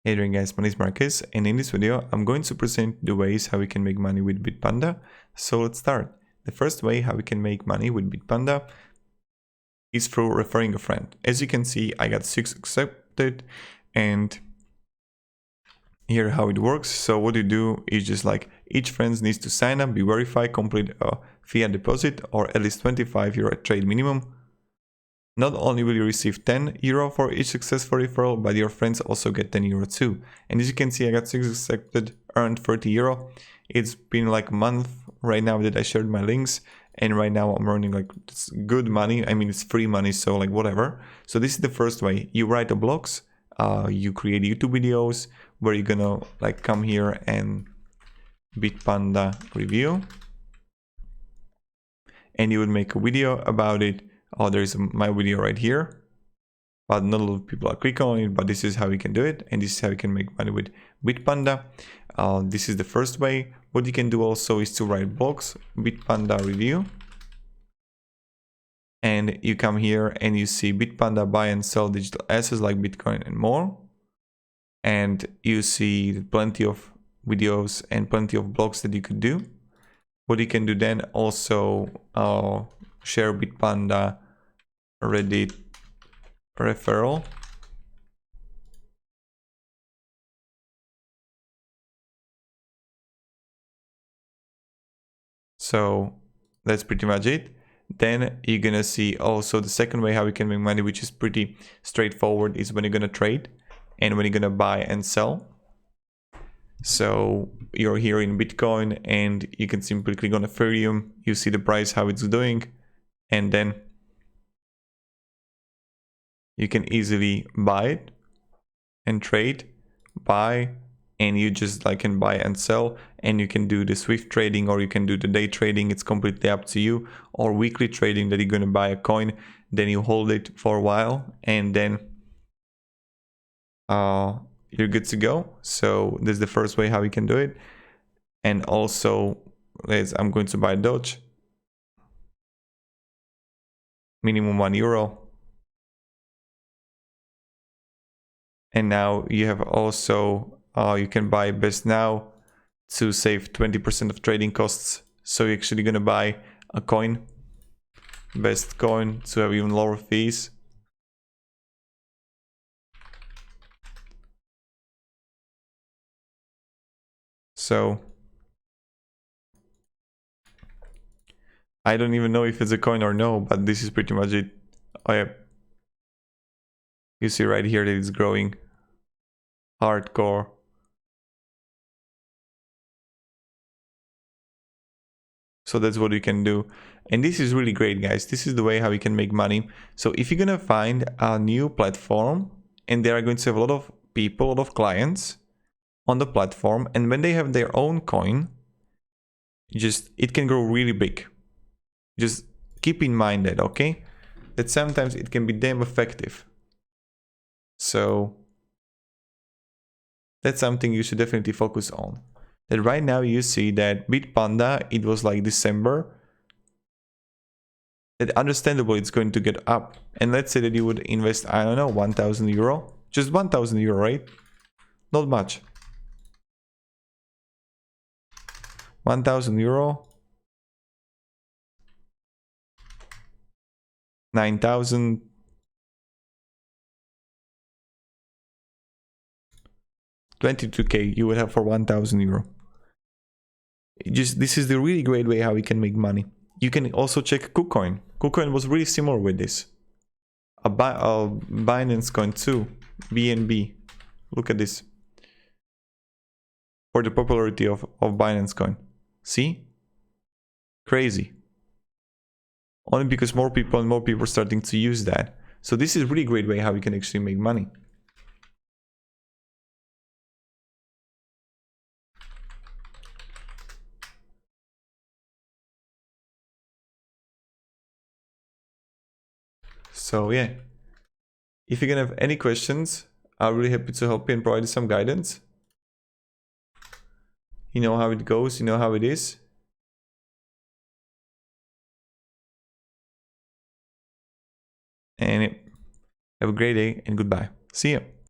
Hey there guys, my name is Marcus, and in this video I'm going to present the ways how we can make money with BitPanda. So let's start. The first way how we can make money with BitPanda is through referring a friend. As you can see, I got 6 accepted, and here how it works. So what you do is just like each friend needs to sign up, be verified, complete a fiat deposit or at least 25 euro trade minimum. Not only will you receive 10 euro for each successful referral, but your friends also get 10 euro too. And as you can see, I got 6 accepted, earned 30 euro. It's been like a month right now that I shared my links, and right now I'm earning like it's good money. I mean, it's free money, so like whatever. So this is the first way. You write a blogs, you create YouTube videos where you're gonna like come here and BitPanda review, and you would make a video about it. Oh, there's my video right here, but not a lot of people are clicking on it, but this is how you can do it, and this is how you can make money with BitPanda. This is the first way. What you can do also is to write blogs, BitPanda review, and you come here and you see BitPanda buy and sell digital assets like Bitcoin and more, and you see plenty of videos and plenty of blogs that you could do. What you can do then also share BitPanda Reddit referral. So that's pretty much it. Then you're gonna see also the second way how we can make money, which is pretty straightforward, is when you're gonna trade and when you're gonna buy and sell. So you're here in Bitcoin and you can simply click on Ethereum, you see the price, how it's doing, and then you can easily buy it and trade, buy, and you just like can buy and sell, and you can do the Swift trading or you can do the day trading. It's completely up to you, or weekly trading that you're going to buy a coin, then you hold it for a while, and then you're good to go. So this is the first way how you can do it. And also I'm going to buy Doge, minimum €1, and now you have also you can buy best now to save 20% of trading costs. So you're actually gonna buy a coin, best coin, to have even lower fees. So I don't even know if it's a coin or no, but this is pretty much it. Oh yeah, you see right here that it's growing hardcore. So that's what you can do. And this is really great, guys. This is the way how you can make money. So if you're gonna find a new platform and they are going to have a lot of people, a lot of clients on the platform, and when they have their own coin, it can grow really big. Just keep in mind that, okay? That sometimes it can be damn effective. So that's something you should definitely focus on. That right now you see that BitPanda, it was like December. That understandable it's going to get up. And let's say that you would invest, I don't know, 1,000 euro. Just 1,000 euro, right? Not much. 1,000 euro. 9,000. 22k you would have for 1,000 euro. This is the really great way how we can make money. You can also check KuCoin. KuCoin was really similar with this. A Binance coin too, BNB. Look at this. For the popularity of Binance coin. See? Crazy. Only because more people are starting to use that. So this is a really great way how you can actually make money. So yeah, if you're gonna have any questions, I'm really happy to help you and provide you some guidance. You know how it goes, you know how it is. And have a great day and goodbye. See you.